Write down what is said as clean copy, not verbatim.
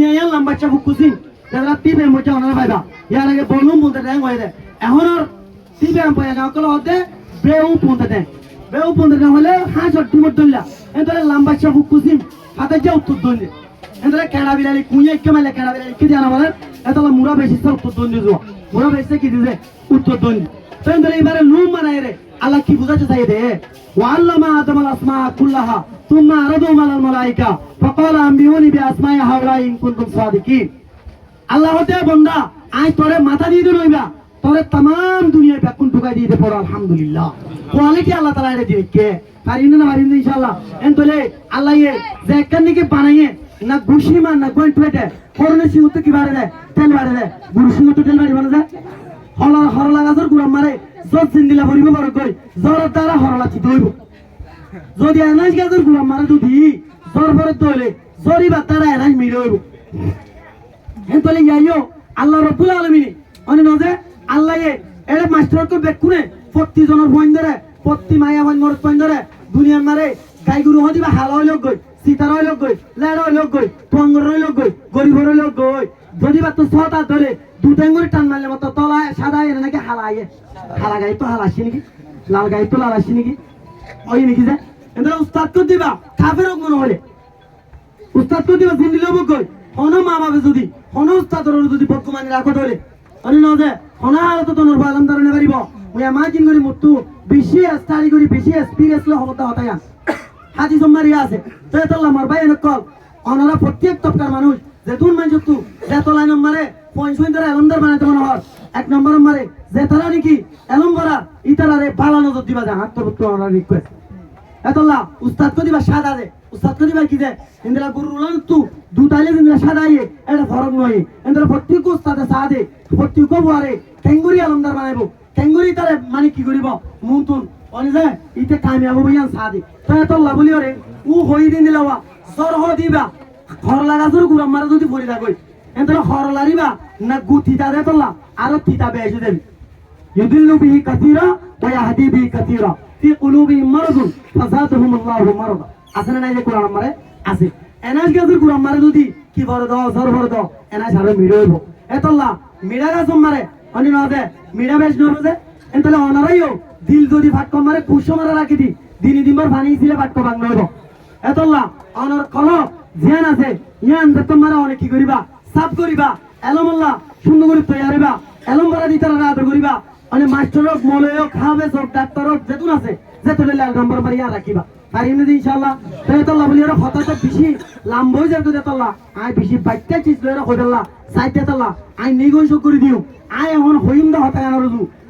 ইয়ান লাম্বাচ্চা বুকুসিন যারা টিপে মোটা ওনারা ভাইবা ইয়ার আগে বলুম বলতে দেন হয়ে দেয় এখন আর টিপে আম পায় না কল হতে বেউ পৌঁতে দেন বেউ পৌঁতে দেন হলে হাঁস আর ডিমর দইলা এতরে লাম্বাচ্চা বুকুসিন হাতে যা উত্তর দইলে এতরে কেড়া বিলালি কুইয়ে কেমালে কেড়া বিলালি কি জানা বলেন এতলা মুরা বেশি উত্তর দইলে যাওয়া মুরা বেশি কি দিছে উত্তর দইলে তো এতরে এবারে লুম মানায় রে আল্লাহ কি বুঝাতে চাই দে ওয়াল্লামা আদমাল আসমা কুল্লাহা তুম্মা আরাদুম আলাল মালাইকা ফাকালা আম্বিউনি বিআসমাই হাওলাই ইন কুনতুম সাদিকিন আল্লাহ হতে বান্দা আই তোরে মাথা দিয়ে লইবা তোরে तमाम দুনিয়া বেকুন ঢুকাই দিয়ে পড়ো আলহামদুলিল্লাহ কোয়ালিটি আল্লাহ তাআলা এর দিবে কে পারিন না পারিন ইনশাআল্লাহ এনতলে আল্লাহ এ যে কান্নিকে বানাইয়ে না গুশি মান না পয়েন্ট পেটে করনে সিউতে কি বাড়ে দেয় তেল বাড়ে দেয় গুশি তো তেল বাড়ি বানা যায় হরলা গাছর গুড়া মারে জব জিন্দিলা ভরিব বড় কই জরের দ্বারা হরলা চিত হইব যদি এনাজ গাছর গুড়া মারে যদি জর ভরে দইলে জরি বা তারা এনাজ মিলে হইব এনতলে ইয়াইও আল্লাহ রাব্বুল আলামিন অনে নজে আল্লাহ এর মাস্টার কো বেকুনে প্রতি জনের পয়েন্ট ধরে প্রতি মায়া মরত পয়েন্ট ধরে দুনিয়ার মারে গাই গরু হদিবা হাল হইল গই সীতার হইল গই লেড় হইল গই টঙ্গর হইল গই গরিব হইল গই যদি বা তো ছটা ধরে দুটাঙ্গুরি টান মারলে মতো তলায় সাদা এর নাকি হালায়ে হালা গাই তো হালাসি নাকি লাল গাই তো লালাসি নাকি ওই নাকি যে এন্দ্রা উস্তাদ কো দিবা কাফের মনে হলে উস্তাদ কো দিবা জিন্দিলো বকই হনো মা বাবা যদি হনো উস্তাদর যদি বর্তমানে রাখো ধরে অনি নজে হনা আলো তো নরবা আলম দারনে পারিব ওই আমাজিন করি মতু বেশি স্টাডি করি বেশি এক্সপেরিয়েন্স ল হবতা হতায়া হাজি জম্মারি আছে তো এতলা মার ভাই নকল অনারা প্রত্যেক তপকার মানুষ যেতুন মানুষ তু যেত লাইন মারে পয়েন্ট ধরে এলমদার বানাইতে মনে হয় এক নম্বর মারে যে তারা নাকি এলম বলা ইতারারে ভালো নজর দিবা যা হাত তো ওনারা রিকোয়েস্ট এতলা উস্তাদ কো দিবা সাদা দে উস্তাদ কো দিবা কি দে ইন্দ্রা গুরু রুলান তু দুটাইলে ইন্দ্রা সাদা ইয়ে এটা ফরক নয় ইন্দ্রা প্রত্যেক উস্তাদে সাদে প্রত্যেক বুয়ারে টেঙ্গুরি আলমদার বানাইবো টেঙ্গুরি তারে মানে কি করিব মুনতুন অনি যায় ইতে কামিয়াব হইয়ান সাদে তো এতলা বলি ওরে ও হই দিন দিলাওয়া সর হ দিবা ঘর লাগাজুর গুরাম মারা যদি পড়ি থাকই এন্দ্রা ঘর লারিবা না গুতি তারে তলা আর তিতা বেশি দেবি ইউদিল্লু বিহি কাসীরা ওয়া ইয়াহদি বিহি কাসীরা ফি কুলুবিহিম মারাদুন ফাযাদাহুম আল্লাহু মারাদা আসেনা নাই যে কোরআন মারে আছে এনাজ গাজুর কোরআন মারে যদি কি বড় দাও সর বড় দাও এনাজ হারে মিড়ে হইব এতলা মিড়া গাছ মারে অনি না দে মিড়া বেশ নবে যে এতলা অনারাইও দিল যদি ফাট কম মারে কুশো মারা রাখি দি দিনি দিনবার পানি ছিলে ফাট কম ভাঙ হইব এতলা অনর কল জ্ঞান আছে ইয়ান যে তোমারা অনেক কি করিবা সাফ করিবা এলমল্লাহ সুন্দর করে তৈয়ারিবা এলম বড় দিতারা রাত করিবা মানে মাস্টারক মলয় খাবে সব ডাক্তারক যেতুন আছে যেতুলে লাল নাম্বার মারিয়া রাখিবা পারিম না ইনশাআল্লাহ তাইতাল্লাহ বলি এরা হতাতে বেশি লাম্ব হই যাবে তাইতাল্লাহ আই বেশি বাইটা চিজ লইরা কইতাল্লাহ সাইতাল্লাহ আই নিগন করে দিও আই এখন হইম দা হতা আনা রজু